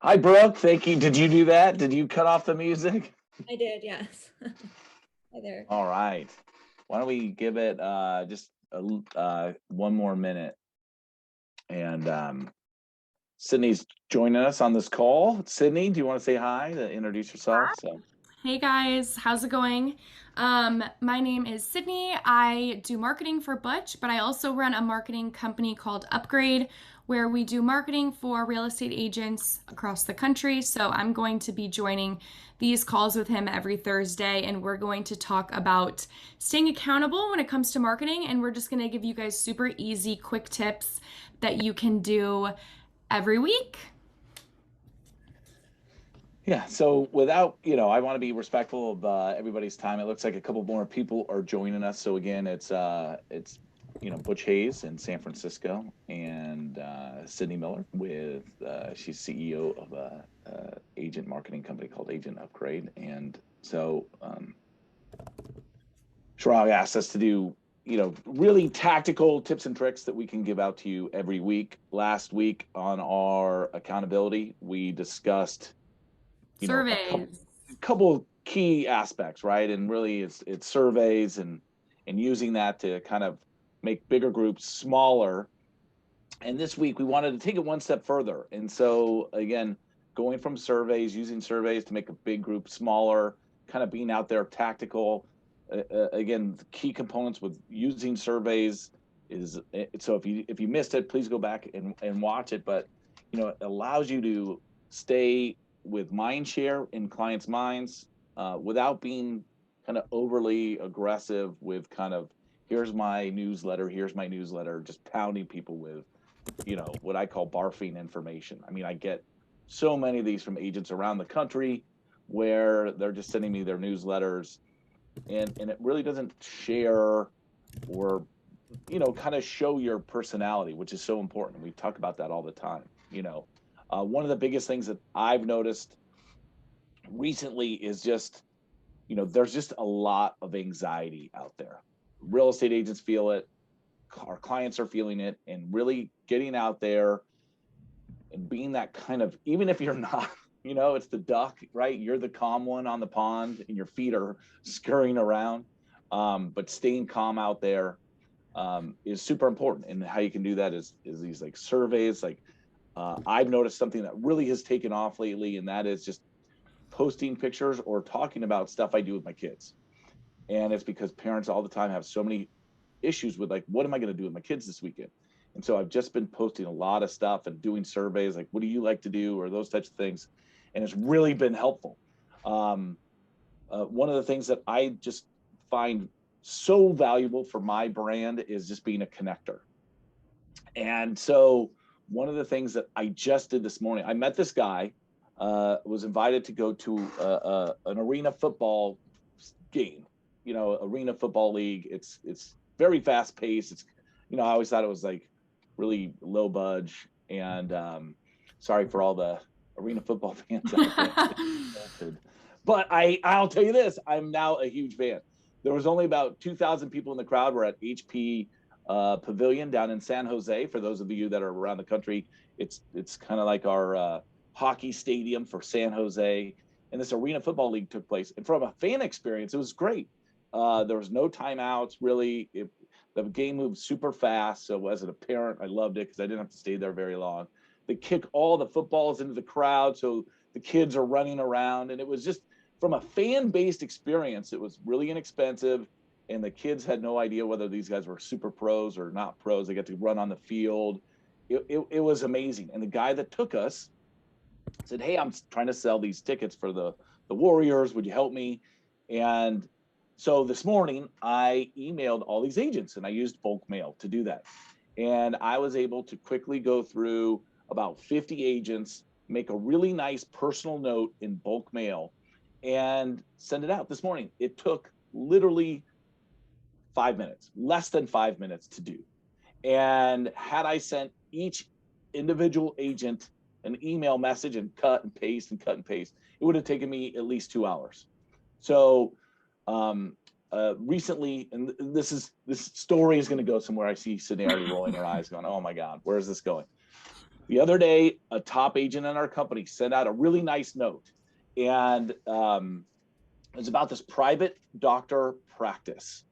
Hi, Brooke. Thank you. Did you do that? Did you cut off the music? I did, yes. Hi there. All right. Why don't we give it just one more minute? And Sydney's joining us on this call. Sydney, do you want to say hi to introduce yourself? So, Hey guys, how's it going? My name is Sydney. I do marketing for Butch, but I also run a marketing company called Upgrade, where we do marketing for real estate agents across the country. So I'm going to be joining these calls with him every Thursday, and we're going to talk about staying accountable when it comes to marketing. And we're just going to give you guys super easy, quick tips that you can do every week. yeah. So, without, I want to be respectful of everybody's time. It looks like a couple more people are joining us. So again, it's Butch Haze in San Francisco and Sydney Miller with she's CEO of a agent marketing company called Agent Upgrade. And so Chirag asked us to do, really tactical tips and tricks that we can give out to you every week. Last week on our accountability, we discussed, a couple Surveys. couple key aspects, right? And really it's surveys and using that to kind of make bigger groups smaller. And this week we wanted to take it one step further. And so again, going from surveys, using surveys to make a big group smaller, kind of being out there tactical. Again, the key components with using surveys is so if you missed it, please go back and watch it. But it allows you to stay with mind share in clients' minds without being kind of overly aggressive with kind of here's my newsletter, just pounding people with what I call barfing information. I mean, I get so many of these from agents around the country where they're just sending me their newsletters and it really doesn't share or kind of show your personality, which is so important. We talk about that all the time. One of the biggest things that I've noticed recently is just there's just a lot of anxiety out there. Real estate agents feel it, our clients are feeling it, and really getting out there and being that kind of, even if you're not, it's the duck, right? You're the calm one on the pond and your feet are scurrying around. But staying calm out there is super important. And how you can do that is these like surveys. Like I've noticed something that really has taken off lately, and that is just posting pictures or talking about stuff I do with my kids. And it's because parents all the time have so many issues with like, what am I going to do with my kids this weekend? And so I've just been posting a lot of stuff and doing surveys like, what do you like to do, or those types of things. And it's really been helpful. One of the things that I just find so valuable for my brand is just being a connector. And so one of the things that I just did this morning, I met this guy, was invited to go to an arena football game, arena football league. It's very fast paced. I always thought it was like really low budge. And sorry for all the arena football fans out there. But I'll tell you this, I'm now a huge fan. There was only about 2,000 people in the crowd. We're at HP Pavilion down in San Jose. For those of you that are around the country, it's kind of like our hockey stadium for San Jose. And this arena football league took place. And from a fan experience, it was great. There was no timeouts, really. The game moved super fast. So as a parent, I loved it because I didn't have to stay there very long. They kick all the footballs into the crowd, so the kids are running around. And it was just, from a fan-based experience, it was really inexpensive. And the kids had no idea whether these guys were super pros or not pros. They got to run on the field. It was amazing. And the guy that took us said, hey, I'm trying to sell these tickets for the Warriors. Would you help me? And so this morning I emailed all these agents and I used bulk mail to do that. And I was able to quickly go through about 50 agents, make a really nice personal note in bulk mail, and send it out this morning. It took literally 5 minutes, less than 5 minutes to do. And had I sent each individual agent an email message and cut and paste and cut and paste, it would have taken me at least 2 hours. So recently, and this story is going to go somewhere. I see Scenario rolling her eyes, going, "Oh my God, where is this going?" The other day, a top agent in our company sent out a really nice note, and it's about this private doctor practice.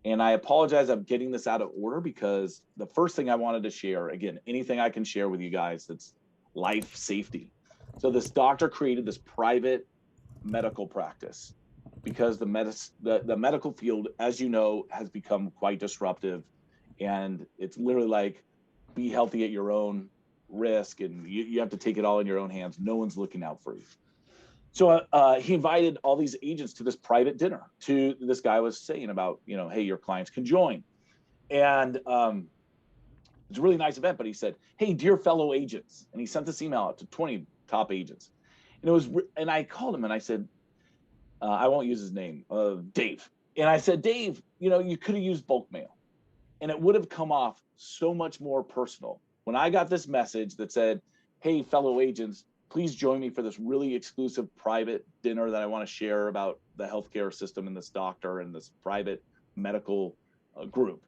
And I apologize, I'm getting this out of order, because the first thing I wanted to share, again, anything I can share with you guys that's life safety. So this doctor created this private medical practice because the medical field, as you know, has become quite disruptive. And it's literally like, be healthy at your own risk, and you have to take it all in your own hands. No one's looking out for you. So he invited all these agents to this private dinner. To this guy was saying about, hey, your clients can join. And it's a really nice event, but he said, hey, dear fellow agents. And he sent this email out to 20 top agents. And I called him and I said, I won't use his name, Dave. And I said, Dave, you could have used bulk mail, and it would have come off so much more personal. When I got this message that said, hey, fellow agents, please join me for this really exclusive private dinner that I want to share about the healthcare system and this doctor and this private medical group.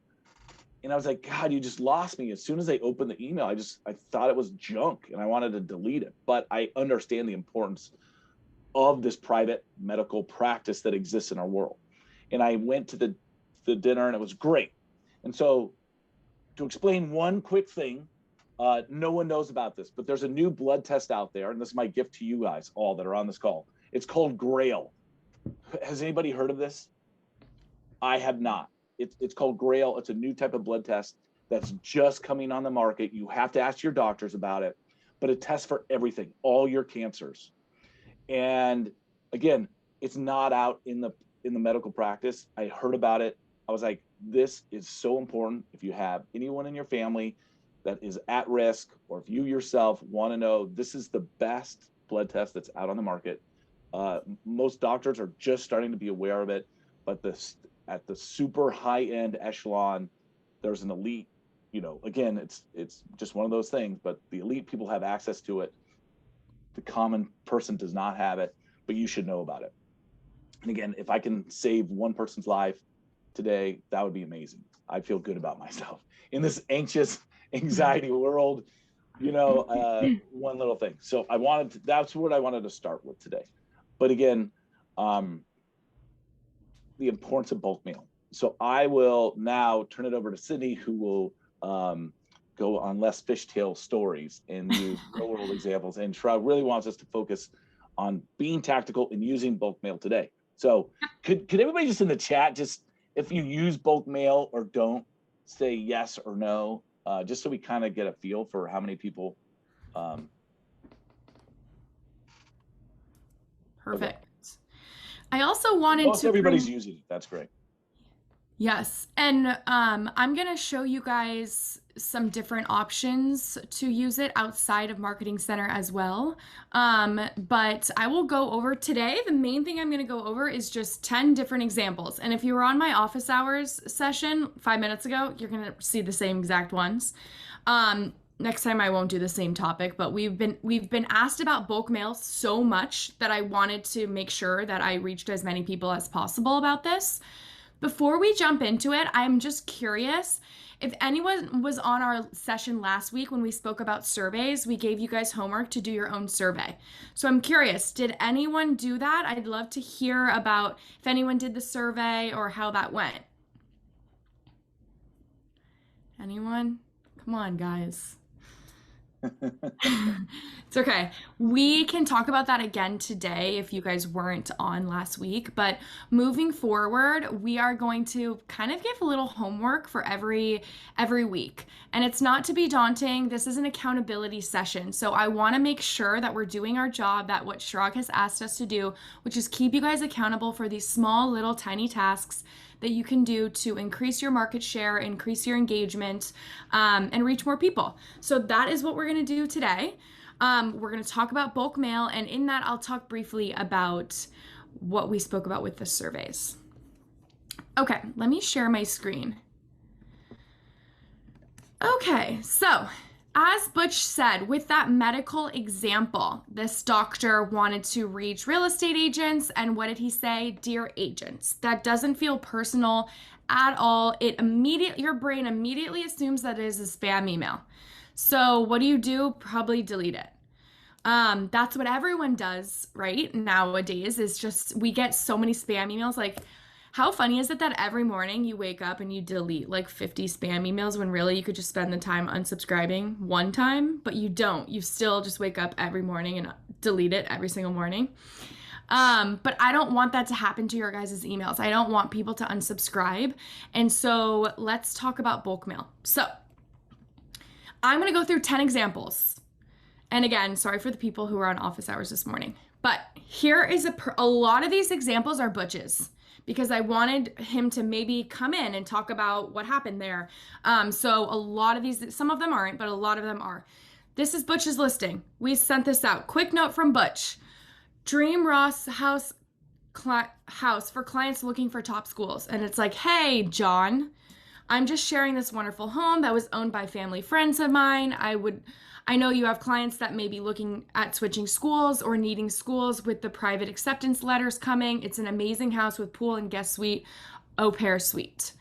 And I was like, God, you just lost me. As soon as I opened the email, I thought it was junk and I wanted to delete it. But I understand the importance of this private medical practice that exists in our world. And I went to the dinner, and it was great. And so, to explain one quick thing, no one knows about this, but there's a new blood test out there, and this is my gift to you guys all that are on this call. It's called Grail. Has anybody heard of this? I have not. It's called Grail. It's a new type of blood test that's just coming on the market. You have to ask your doctors about it, but it tests for everything, all your cancers. And again, it's not out in the medical practice. I heard about it. I was like, this is so important. If you have anyone in your family that is at risk, or if you yourself want to know, this is the best blood test that's out on the market. Most doctors are just starting to be aware of it, but at the super high end echelon, there's an elite, again, it's just one of those things, but the elite people have access to it. The common person does not have it, but you should know about it. And again, if I can save one person's life today, that would be amazing. I feel good about myself in this anxious anxiety world, one little thing. So that's what I wanted to start with today. But again, the importance of bulk mail. So I will now turn it over to Sydney, who will go on less fishtail stories and use real world examples. And Chirag really wants us to focus on being tactical and using bulk mail today. So could everybody just in the chat, just if you use bulk mail or don't, say yes or no, just so we kind of get a feel for how many people. Perfect. Okay. I also wanted Most everybody's using it. That's great. Yes. And I'm going to show you guys some different options to use it outside of Marketing Center as well. But I will go over today. The main thing I'm going to go over is just 10 different examples. And if you were on my office hours session 5 minutes ago, you're going to see the same exact ones. Next time I won't do the same topic, but we've been asked about bulk mail so much that I wanted to make sure that I reached as many people as possible about this. Before we jump into it, I'm just curious if anyone was on our session last week when we spoke about surveys. We gave you guys homework to do your own survey. So I'm curious, did anyone do that? I'd love to hear about if anyone did the survey or how that went. Anyone? Come on, guys. It's okay. We can talk about that again today if you guys weren't on last week, but moving forward, we are going to kind of give a little homework for every week. And it's not to be daunting. This is an accountability session. So I want to make sure that we're doing our job, that what Chirag has asked us to do, which is keep you guys accountable for these small little tiny tasks that you can do to increase your market share, increase your engagement, and reach more people. So that is what we're gonna do today. We're gonna talk about bulk mail, and in that I'll talk briefly about what we spoke about with the surveys. Okay, let me share my screen. Okay, so as Butch said, with that medical example, this doctor wanted to reach real estate agents, and what did he say? Dear agents. That doesn't feel personal at all. Your brain immediately assumes that it is a spam email. So what do? Probably delete it. That's what everyone does right nowadays is just we get so many spam emails. Like, how funny is it that every morning you wake up and you delete like 50 spam emails when really you could just spend the time unsubscribing one time, but you don't. You still just wake up every morning and delete it every single morning. But I don't want that to happen to your guys' emails. I don't want people to unsubscribe. And so let's talk about bulk mail. So I'm going to go through 10 examples. And again, sorry for the people who were on office hours this morning. But here is a lot of these examples are Butch's because I wanted him to maybe come in and talk about what happened there. So a lot of these, some of them aren't, but a lot of them are. This is Butch's listing. We sent this out. Quick note from Butch. Dream Ross house for clients looking for top schools. And it's like, hey, John, I'm just sharing this wonderful home that was owned by family friends of mine. I know you have clients that may be looking at switching schools or needing schools with the private acceptance letters coming. It's an amazing house with pool and guest suite, au pair suite.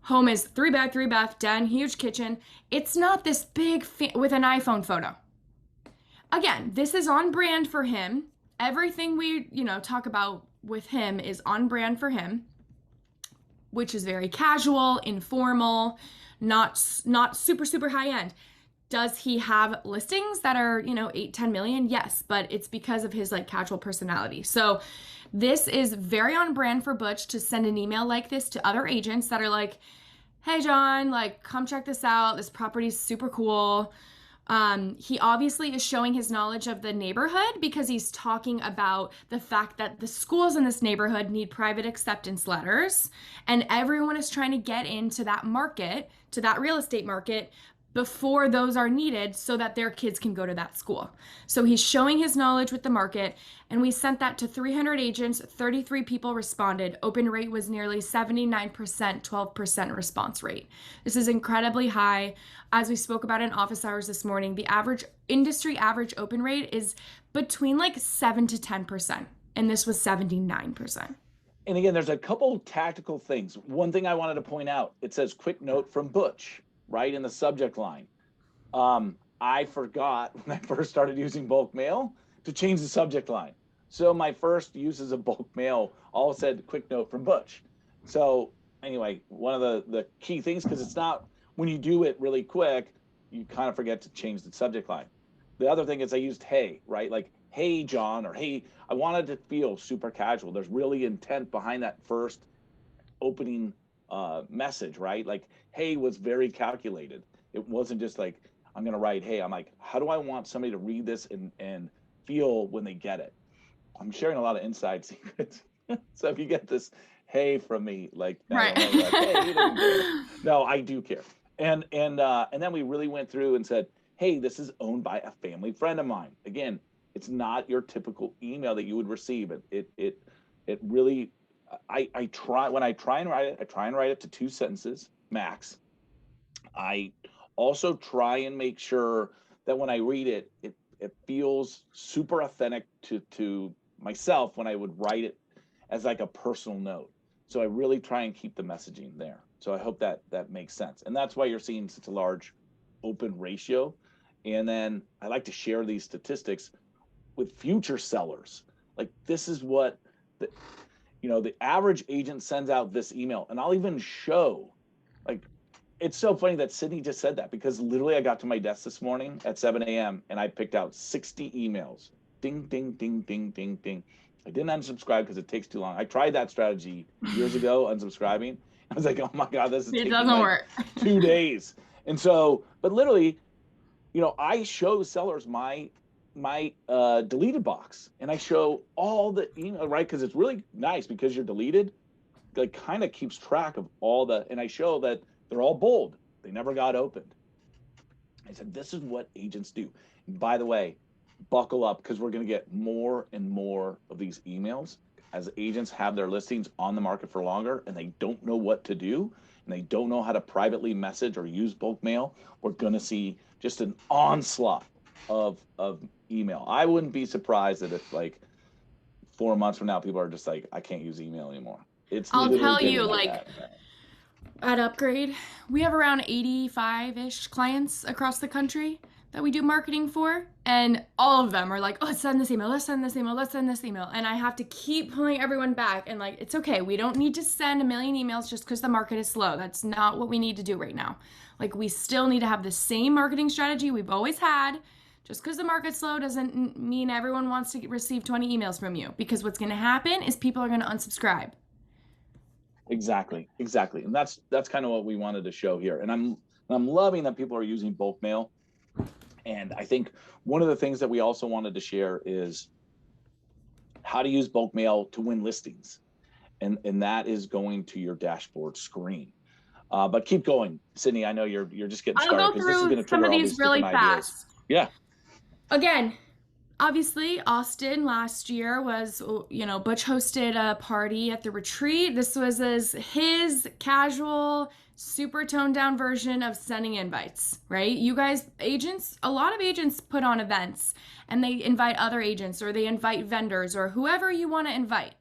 Home is 3-bed, 3-bath, den, huge kitchen. It's not this big with an iPhone photo. Again, this is on brand for him. Everything we, talk about with him is on brand for him, which is very casual, informal, not super, super high end. Does he have listings that are, 8, 10 million? Yes, but it's because of his like casual personality. So this is very on brand for Butch to send an email like this to other agents that are like, hey, John, like, come check this out. This property's super cool. He obviously is showing his knowledge of the neighborhood because he's talking about the fact that the schools in this neighborhood need private acceptance letters, and everyone is trying to get into that market, to that real estate market, before those are needed so that their kids can go to that school. So he's showing his knowledge with the market, and we sent that to 300 agents. 33 people responded. Open rate was nearly 79%, 12% response rate. This is incredibly high. As we spoke about in office hours this morning, the industry average open rate is between like 7 to 10%, and this was 79%. And again, there's a couple tactical things. One thing I wanted to point out, it says quick note from Butch, right in the subject line. I forgot when I first started using bulk mail to change the subject line. So my first uses of bulk mail all said quick note from Butch. So anyway, one of the key things, because it's not, when you do it really quick, you kind of forget to change the subject line. The other thing is I used hey, right? Like, hey, John, or hey, I wanted to feel super casual. There's really intent behind that first opening message, right? Like, hey was very calculated. It wasn't just like, I'm going to write, hey. I'm like, how do I want somebody to read this and feel when they get it? I'm sharing a lot of inside secrets. So if you get this hey from me, like, right. Like, hey, you don't care. No, I do care. And then we really went through and said, hey, this is owned by a family friend of mine. Again, it's not your typical email that you would receive. It really, I try and write it to 2 sentences max. I also try and make sure that when I read it, it feels super authentic to myself when I would write it as like a personal note. So I really try and keep the messaging there. So I hope that makes sense. And that's why you're seeing such a large open ratio. And then I like to share these statistics with future sellers. Like, this is what the average agent sends out this email. And I'll even show, like, it's so funny that Sydney just said that, because literally I got to my desk this morning at 7 a.m. and I picked out 60 emails. Ding, ding, ding, ding, ding, ding. I didn't unsubscribe because it takes too long. I tried that strategy years ago, unsubscribing. I was like, oh my God, this is taking doesn't work. 2 days. And so, but literally, I show sellers my deleted box, and I show all the email, right? Because it's really nice, because you're deleted, like, kind of keeps track of all the, and I show that they're all bold. They never got opened. I said, this is what agents do. And by the way, buckle up, because we're going to get more and more of these emails as agents have their listings on the market for longer and they don't know what to do, and they don't know how to privately message or use bulk mail. We're going to see just an onslaught of email. I wouldn't be surprised that if, like, 4 months from now, people are just like, I can't use email anymore. I'll tell you, like, at Upgrade, we have around 85-ish clients across the country that we do marketing for. And all of them are like, oh, let's send this email, let's send this email, let's send this email. And I have to keep pulling everyone back. And like, it's okay. We don't need to send a million emails just because the market is slow. That's not what we need to do right now. Like, we still need to have the same marketing strategy we've always had. Just because the market's slow doesn't mean everyone wants to receive 20 emails from you, because what's going to happen is people are going to unsubscribe. Exactly. And that's kind of what we wanted to show here. And I'm loving that people are using bulk mail. And I think one of the things that we also wanted to share is how to use bulk mail to win listings. And that is going to your dashboard screen. But keep going, Sydney. I know you're just getting started. I'll go through some of these really fast. Yeah. Again, obviously, Austin last year was, Butch hosted a party at the retreat. This was his casual, super toned down version of sending invites, right? You guys, agents, a lot of agents put on events and they invite other agents, or they invite vendors, or whoever you want to invite.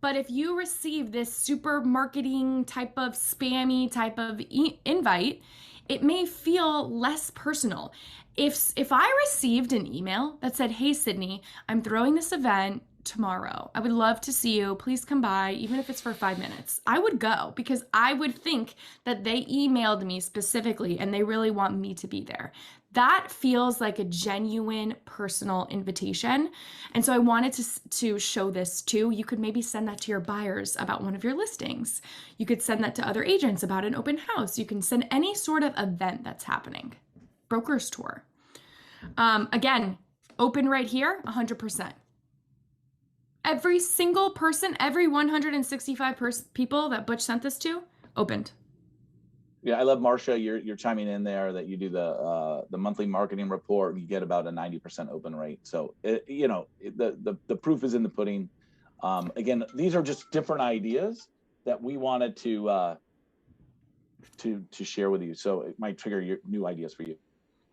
But if you receive this super marketing type of spammy type of invite, it may feel less personal. If I received an email that said, hey, Sydney, I'm throwing this event tomorrow. I would love to see you. Please come by, even if it's for 5 minutes. I would go, because I would think that they emailed me specifically and they really want me to be there. That feels like a genuine personal invitation. And so I wanted to show this too. You could maybe send that to your buyers about one of your listings. You could send that to other agents about an open house. You can send any sort of event that's happening. Broker's tour. Again, open right here, 100%. Every single person, every 165 people that Butch sent this to, opened. Yeah, I love, Marcia, you're chiming in there that you do the monthly marketing report and you get about a 90% open rate. So the proof is in the pudding. Again, these are just different ideas that we wanted to share with you. So it might trigger your new ideas for you.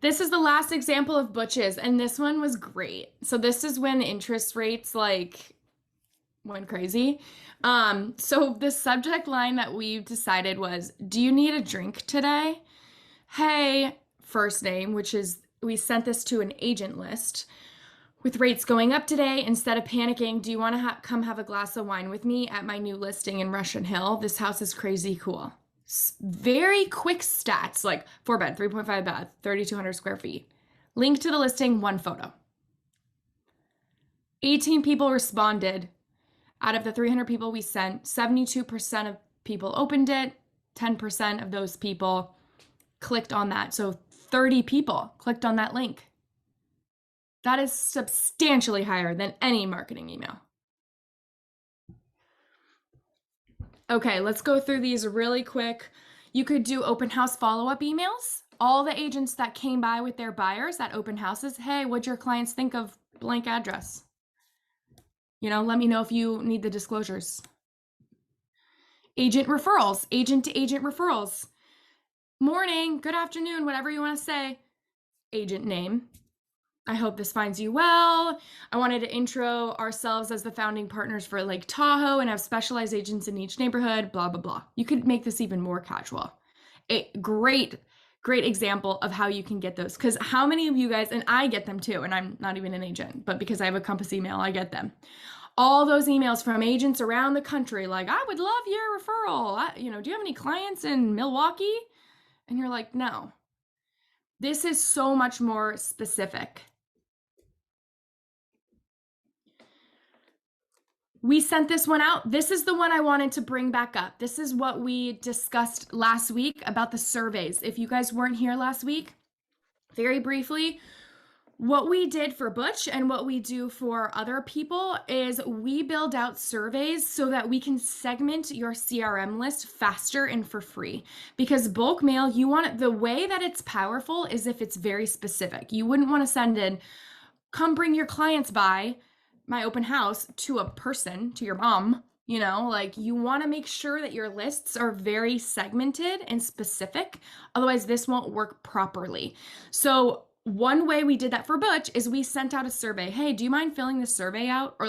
This is the last example of Butch's, and this one was great. So this is when interest rates went crazy. So the subject line that we decided was, do you need a drink today? Hey, first name, which is, we sent this to an agent list. With rates going up today, instead of panicking, do you want to come have a glass of wine with me at my new listing in Russian Hill? This house is crazy cool. Very quick stats, like 4-bed, 3.5 bath, 3,200 square feet. Link to the listing, 1 photo. 18 people responded. Out of the 300 people we sent, 72% of people opened it. 10% of those people clicked on that. So 30 people clicked on that link. That is substantially higher than any marketing email. Okay, let's go through these really quick. You could do open house follow-up emails. All the agents that came by with their buyers at open houses, hey, what'd your clients think of blank address? Let me know if you need the disclosures. Agent referrals, agent to agent referrals. Morning, good afternoon, whatever you want to say. Agent name. I hope this finds you well. I wanted to intro ourselves as the founding partners for Lake Tahoe and have specialized agents in each neighborhood, blah, blah, blah. You could make this even more casual. A great example of how you can get those. Because how many of you guys, and I get them too, and I'm not even an agent, but because I have a Compass email, I get them. All those emails from agents around the country, like, I would love your referral. Do you have any clients in Milwaukee? And you're like, no. This is so much more specific. We sent this one out. This is the one I wanted to bring back up. This is what we discussed last week about the surveys. If you guys weren't here last week, very briefly, what we did for Butch and what we do for other people is we build out surveys so that we can segment your CRM list faster and for free. Because bulk mail, the way that it's powerful is if it's very specific. You wouldn't want to send in, come bring your clients by my open house to a person, to your mom. You want to make sure that your lists are very segmented and specific. Otherwise, this won't work properly. So one way we did that for Butch is we sent out a survey. Hey, do you mind filling this survey out? Or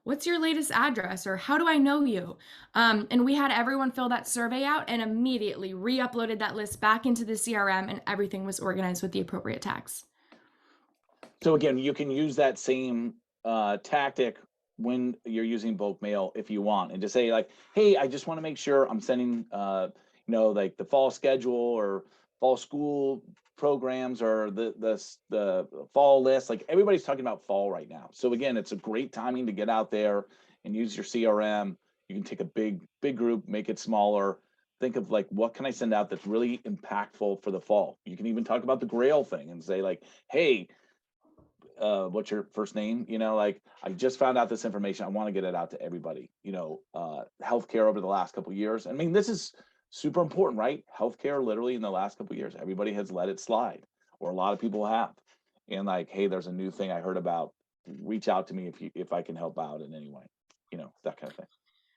what's your latest address, or how do I know you? And we had everyone fill that survey out and immediately re-uploaded that list back into the CRM, and everything was organized with the appropriate tags. So again, you can use that same tactic when you're using bulk mail if you want, and to say like, hey, I just want to make sure I'm sending like the fall schedule or fall school programs or the fall list. Like everybody's talking about fall right now. So again, it's a great timing to get out there and use your CRM. You can take a big group, make it smaller. Think of like, what can I send out that's really impactful for the fall? You can even talk about the Grail thing and say like, hey, what's your first name? Like I just found out this information. I want to get it out to everybody. Healthcare over the last couple of years. I mean, this is super important, right? Healthcare, literally in the last couple of years, everybody has let it slide, or a lot of people have. And like, hey, there's a new thing I heard about. Reach out to me if I can help out in any way. That kind of thing.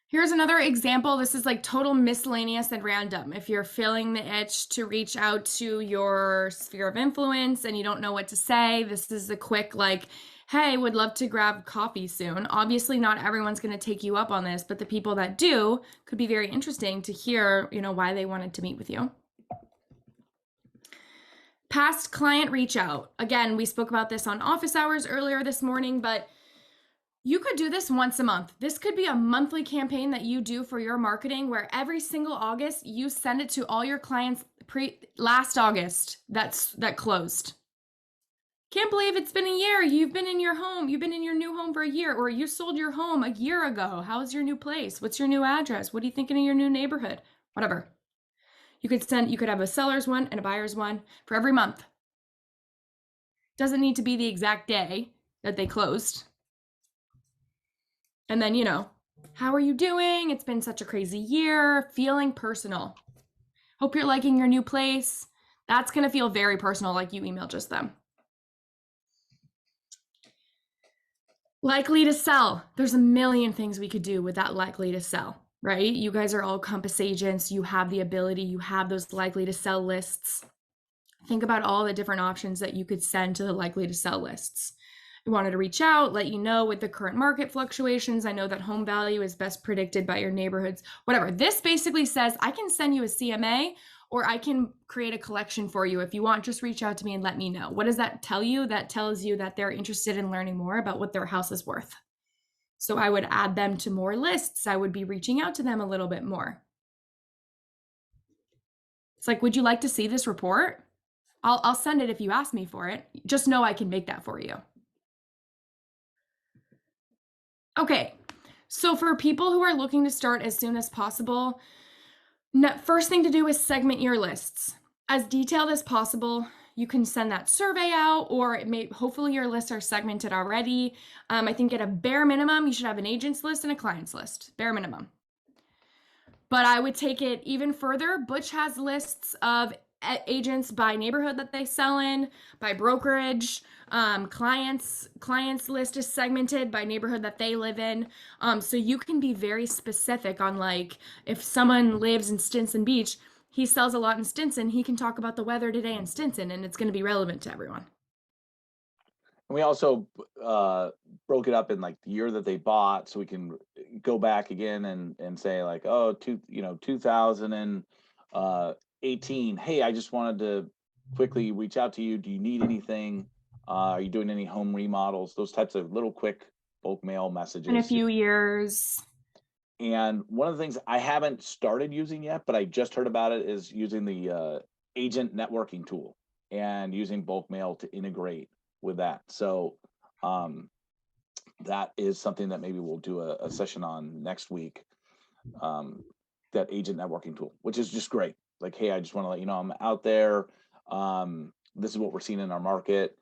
Here's another example. This is like total miscellaneous and random. If you're feeling the itch to reach out to your sphere of influence and you don't know what to say, this is a quick like, hey, would love to grab coffee soon. Obviously, not everyone's going to take you up on this, but the people that do could be very interesting to hear, why they wanted to meet with you. Past client reach out. Again, we spoke about this on office hours earlier this morning, but you could do this once a month. This could be a monthly campaign that you do for your marketing, where every single August you send it to all your clients last August that closed. Can't believe it's been a year. You've been in your home. You've been in your new home for a year, or you sold your home a year ago. How's your new place? What's your new address? What are you thinking of your new neighborhood? Whatever. You could have a seller's one and a buyer's one for every month. Doesn't need to be the exact day that they closed. And then, how are you doing? It's been such a crazy year. Feeling personal. Hope you're liking your new place. That's going to feel very personal, like you emailed just them. Likely to sell. There's a million things we could do with that likely to sell, right? You guys are all Compass agents. You have the ability. You have those likely to sell lists. Think about all the different options that you could send to the likely to sell lists. We wanted to reach out, let you know with the current market fluctuations. I know that home value is best predicted by your neighborhoods, whatever. This basically says I can send you a CMA, or I can create a collection for you. If you want, just reach out to me and let me know. What does that tell you? That tells you that they're interested in learning more about what their house is worth. So I would add them to more lists. I would be reaching out to them a little bit more. It's like, would you like to see this report? I'll send it if you ask me for it. Just know I can make that for you. Okay, so for people who are looking to start as soon as possible, first thing to do is segment your lists. As detailed as possible. You can send that survey out, or hopefully your lists are segmented already. I think at a bare minimum, you should have an agent's list and a client's list, bare minimum. But I would take it even further. Butch has lists of agents by neighborhood that they sell in, by brokerage. Clients list is segmented by neighborhood that they live in. So you can be very specific on, like, if someone lives in Stinson Beach, he sells a lot in Stinson, he can talk about the weather today in Stinson, and it's going to be relevant to everyone. And we also broke it up in like the year that they bought, so we can go back again and say like, 2018. Hey, I just wanted to quickly reach out to you. Do you need anything? Are you doing any home remodels? Those types of little quick bulk mail messages. In a few years. And one of the things I haven't started using yet, but I just heard about it, is using the agent networking tool and using bulk mail to integrate with that. So that is something that maybe we'll do a session on next week. That agent networking tool, which is just great. Like, hey, I just want to let you know I'm out there. This is what we're seeing in our market.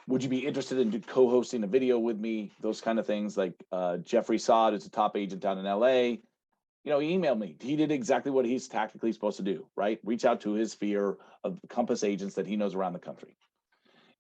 Would you be interested in co-hosting a video with me? Those kind of things. Like Jeffrey Sod is a top agent down in LA. He emailed me. He did exactly what he's tactically supposed to do, right? Reach out to his sphere of Compass agents that he knows around the country.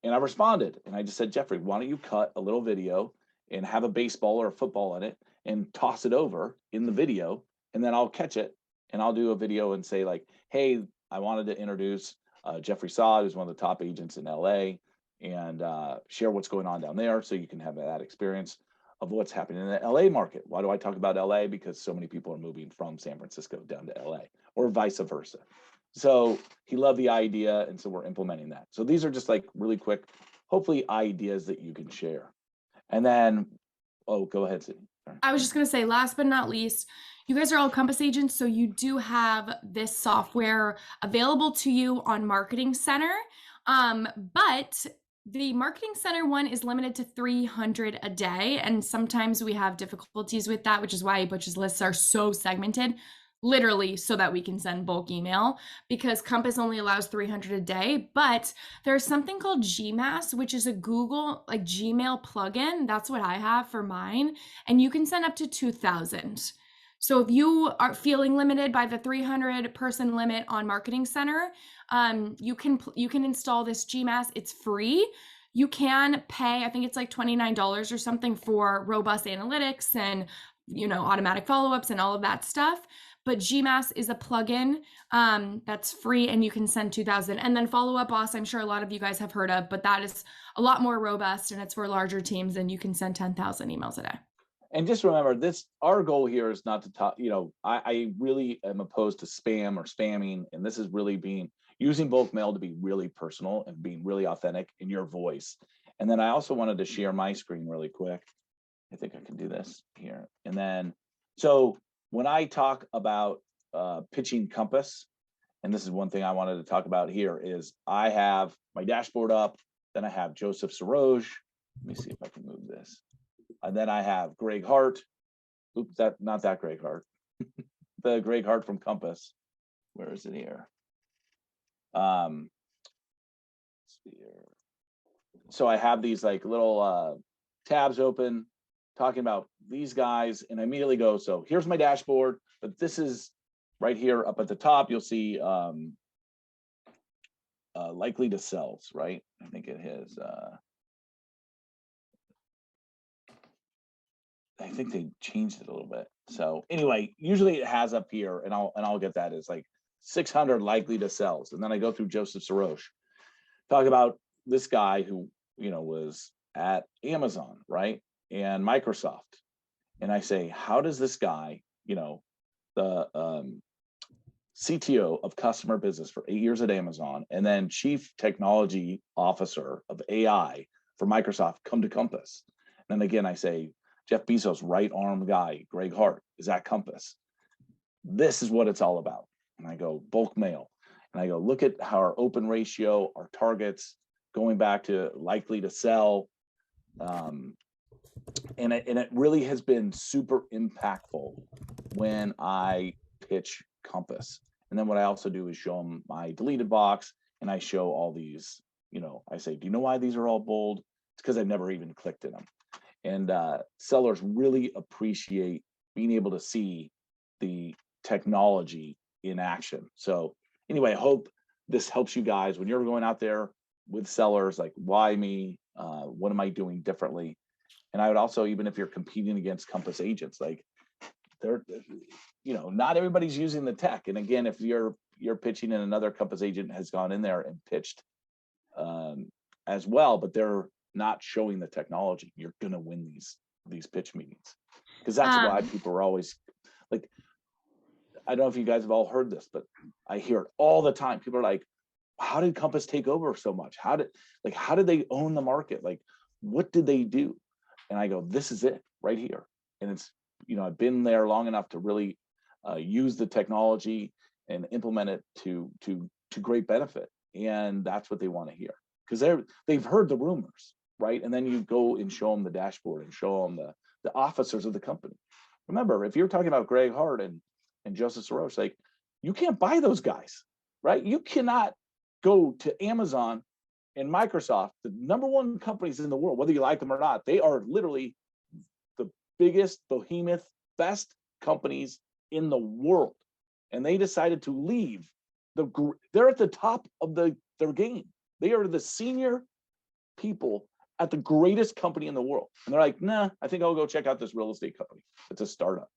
And I responded, and I just said, Jeffrey, why don't you cut a little video and have a baseball or a football in it and toss it over in the video, and then I'll catch it and I'll do a video and say like, hey, I wanted to introduce Jeffrey Sod, who's one of the top agents in LA, and share what's going on down there so you can have that experience. of what's happening in the LA market. Why do I talk about LA? Because so many people are moving from San Francisco down to LA, or vice versa. So he loved the idea, and so we're implementing that. So these are just like really quick, hopefully ideas that you can share. And then, oh, go ahead, Sydney. I was just going to say, last but not least, you guys are all Compass agents, so you do have this software available to you on Marketing Center. But the Marketing Center one is limited to 300 a day, and sometimes we have difficulties with that, which is why Butch's lists are so segmented, literally so that we can send bulk email, because Compass only allows 300 a day. But there's something called Gmass, which is a Google like Gmail plugin. That's what I have for mine, and you can send up to 2,000. So if you are feeling limited by the 300 person limit on Marketing Center, you can install this Gmass. It's free. You can pay, I think it's like $29 or something for robust analytics and automatic follow-ups and all of that stuff. But Gmass is a plugin that's free, and you can send 2,000. And then Follow Up Boss, I'm sure a lot of you guys have heard of, but that is a lot more robust, and it's for larger teams, and you can send 10,000 emails a day. And just remember this, our goal here is not to talk, I really am opposed to spam or spamming. And this is really using bulk mail to be really personal and being really authentic in your voice. And then I also wanted to share my screen really quick. I think I can do this here. And then, so when I talk about pitching Compass, and this is one thing I wanted to talk about here, is I have my dashboard up, then I have Joseph Saroge. Let me see if I can move this. And then I have Greg Hart. Oops, not that Greg Hart. The Greg Hart from Compass. Where is it here? So I have these like little tabs open talking about these guys, and I immediately go, so here's my dashboard, but this is right here up at the top. You'll see likely to sells, right? I think it is. I think they changed it a little bit. So anyway, usually it has up here, and I'll get that, is like 600 likely to sells. And then I go through Joseph Saroge, talk about this guy who, was at Amazon, right? And Microsoft. And I say, how does this guy, the CTO of customer business for 8 years at Amazon, and then chief technology officer of AI for Microsoft, come to Compass? And then again, I say, Jeff Bezos' right arm guy, Greg Hart, is at Compass. This is what it's all about. And I go, bulk mail. And I go, look at how our open ratio, our targets, going back to likely to sell. And it really has been super impactful when I pitch Compass. And then what I also do is show them my deleted box, and I show all these, I say, do you know why these are all bold? It's because I've never even clicked in them. And sellers really appreciate being able to see the technology in action. So anyway, I hope this helps you guys when you're going out there with sellers, like, why me? What am I doing differently? And I would also, even if you're competing against Compass agents, like not everybody's using the tech. And again, if you're pitching and another Compass agent has gone in there and pitched as well, but they're not showing the technology, you're going to win these pitch meetings. Because that's why people are always like, I don't know if you guys have all heard this, but I hear it all the time. People are like, how did Compass take over so much? How did they own the market? Like, what did they do? And I go, this is it right here. And it's, I've been there long enough to really use the technology and implement it to great benefit. And that's what they want to hear, because they've heard the rumors, right? And then you go and show them the dashboard and show them the officers of the company. Remember, if you're talking about Greg Hart and Joseph Saroge, like, you can't buy those guys, right? You cannot go to Amazon and Microsoft, the number one companies in the world, whether you like them or not. They are literally the biggest, behemoth, best companies in the world. And they decided to leave. They're at the top of their game. They are the senior people at the greatest company in the world. And they're like, nah, I think I'll go check out this real estate company. It's a startup.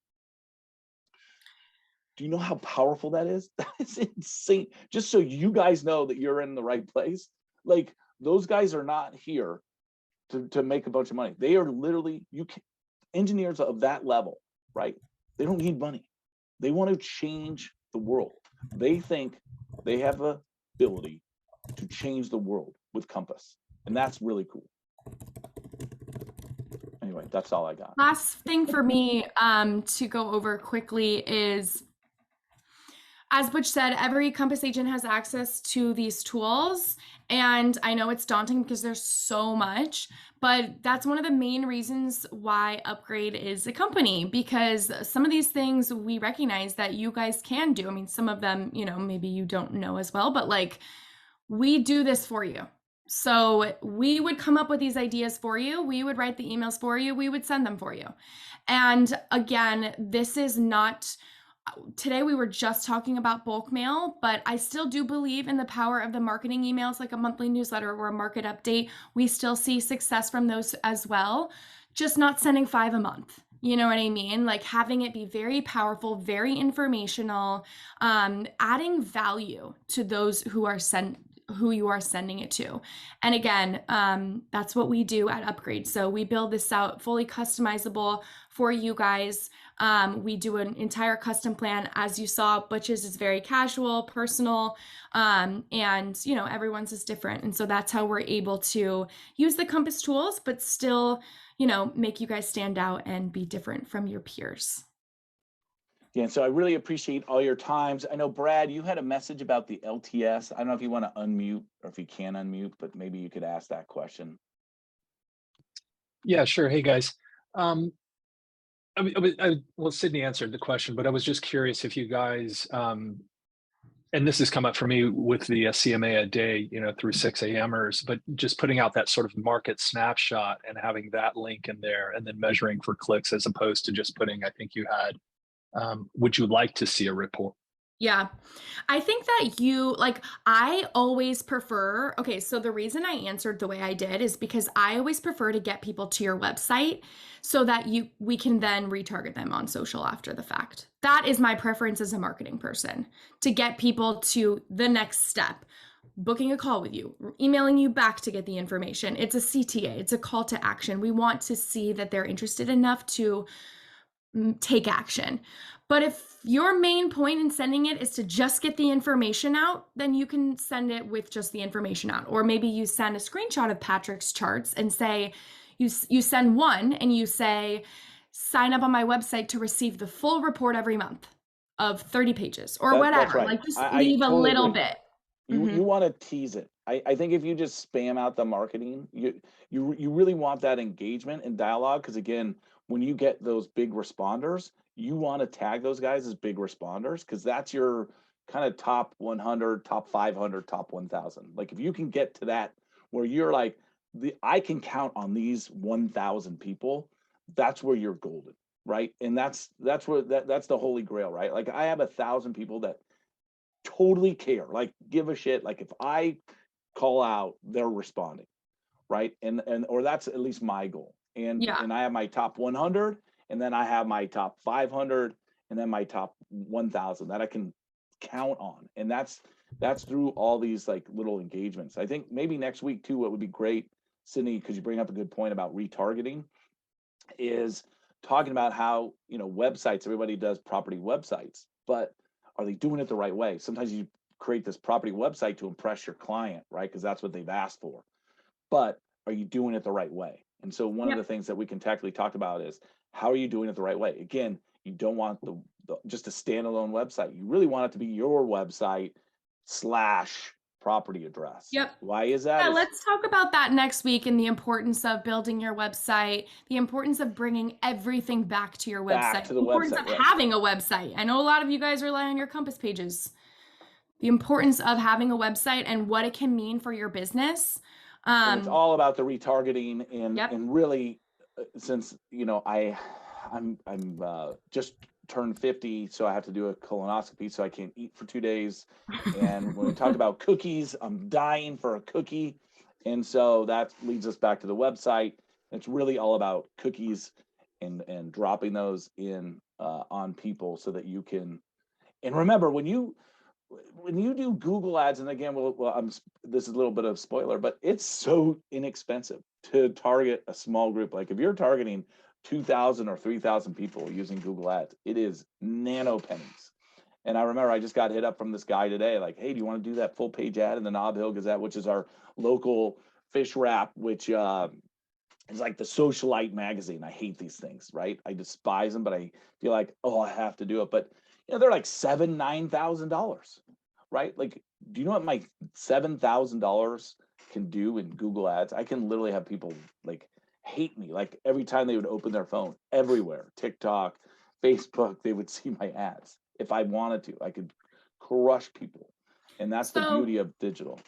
Do you know how powerful that is? That is insane. Just so you guys know that you're in the right place. Like, those guys are not here to make a bunch of money. They are literally, engineers of that level, right? They don't need money. They want to change the world. They think they have the ability to change the world with Compass. And that's really cool. Anyway, that's all I got. Last thing for me to go over quickly is, as Butch said, every Compass agent has access to these tools. And I know it's daunting because there's so much, but that's one of the main reasons why Upgrade is a company, because some of these things we recognize that you guys can do. I mean, some of them, you know, maybe you don't know as well, but like, we do this for you. So we would come up with these ideas for you. We would write the emails for you. We would send them for you. And again, this is not, today we were just talking about bulk mail, but I still do believe in the power of the marketing emails, like a monthly newsletter or a market update. We still see success from those as well, just not sending 5 a month. You know what I mean? Like having it be very powerful, very informational, adding value to those who you are sending it to. And again, that's what we do at Upgrade. So we build this out fully customizable for you guys. We do an entire custom plan. As you saw, Butch's is very casual, personal, and you know, everyone's is different. And so that's how we're able to use the Compass tools, but still, you know, make you guys stand out and be different from your peers. Yeah, so I really appreciate all your times. I know, Brad, you had a message about the LTS. I don't know if you want to unmute or if you can unmute, but maybe you could ask that question. Yeah, sure. Hey, guys. Well, Sydney answered the question, but I was just curious if you guys, and this has come up for me with the CMA a day, you know, through 6 a.m.ers, but just putting out that sort of market snapshot and having that link in there and then measuring for clicks as opposed to just putting, I think you had, would you like to see a report? Yeah, I think that I always prefer, okay, so the reason I answered the way I did is because I always prefer to get people to your website so that we can then retarget them on social after the fact. That is my preference as a marketing person, to get people to the next step, booking a call with you, emailing you back to get the information. It's a CTA, it's a call to action. We want to see that they're interested enough to take action. But if your main point in sending it is to just get the information out, then you can send it with just the information out. Or maybe you send a screenshot of Patrick's charts and say, you send one and you say, sign up on my website to receive the full report every month of 30 pages or whatever. Right. Like just leave totally a little bit. You want to tease it. I think if you just spam out the marketing, you really want that engagement and dialogue, because again, when you get those big responders, you want to tag those guys as big responders, because that's your kind of top 100, top 500, top 1,000. Like if you can get to that where you're like, I can count on these 1,000 people, that's where you're golden, right? And that's where that's the holy grail, right? Like I have 1,000 people that totally care, like give a shit. Like if I call out, they're responding, right? And or that's at least my goal. And yeah. And I have my top 100, and then I have my top 500, and then my top 1,000 that I can count on. And that's through all these like little engagements. I think maybe next week too, what would be great, Sydney, because you bring up a good point about retargeting, is talking about how, you know, websites, everybody does property websites, but are they doing it the right way? Sometimes you create this property website to impress your client, right? Because that's what they've asked for. But are you doing it the right way? And so one of the things that we can tactically talk about is, how are you doing it the right way? Again, you don't want the just a standalone website. You really want it to be your website / property address. Yep. Why is that? Yeah, let's talk about that next week, and the importance of building your website, the importance of bringing everything back to your website, the importance website, of having a website. I know a lot of you guys rely on your Compass pages. The importance of having a website and what it can mean for your business. And it's all about the retargeting and really, since you know I'm just turned 50, so I have to do a colonoscopy, so I can't eat for 2 days. And when we talk about cookies, I'm dying for a cookie, and so that leads us back to the website. It's really all about cookies and dropping those in on people so that you can. And remember, when you do Google ads, and again, this is a little bit of spoiler, but it's so inexpensive to target a small group. Like if you're targeting 2,000 or 3,000 people using Google Ads. It is nano pennies. And I remember I just got hit up from this guy today, like, hey, do you want to do that full page ad in the Nob Hill Gazette, which is our local fish wrap, which is like the socialite magazine. I hate these things, right? I despise them, but I feel like, oh, I have to do it. But they're like $9,000, right? Like, do you know what my $7,000 can do in Google Ads? I can literally have people like hate me, like every time they would open their phone, everywhere, TikTok, Facebook, they would see my ads. If I wanted to, I could crush people. And that's the beauty of digital.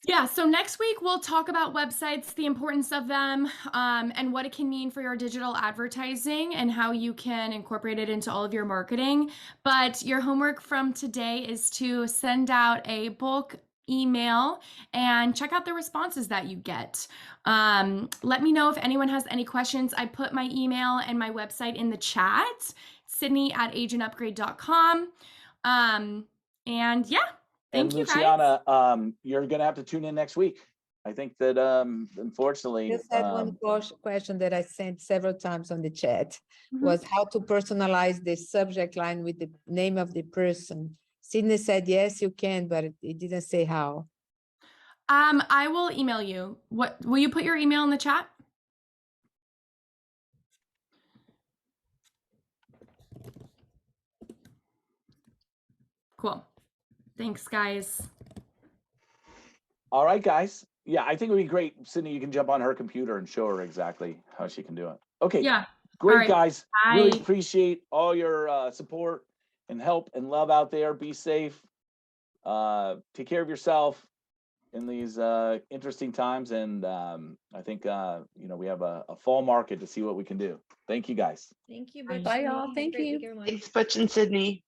Yeah, so next week we'll talk about websites, the importance of them, and what it can mean for your digital advertising and how you can incorporate it into all of your marketing. But your homework from today is to send out a bulk email and check out the responses that you get. Let me know if anyone has any questions. I put my email and my website in the chat, Sydney@agentupgrade.com. And yeah. Thank you, Luciana, guys. You're going to have to tune in next week. I think that, unfortunately, Just had one question that I sent several times on the chat was how to personalize the subject line with the name of the person. Sydney said, yes, you can, but it didn't say how. I will email you. What will you put your email in the chat? Cool. Thanks, guys. All right, guys. Yeah, I think it would be great. Sydney, you can jump on her computer and show her exactly how she can do it. Okay. Yeah. Great, right. guys. Bye. Really appreciate all your support and help and love out there. Be safe. Take care of yourself in these interesting times. And I think, we have a fall market to see what we can do. Thank you, guys. Thank you, Butch. Bye, y'all. Thank you. Thanks, Butch and Sydney.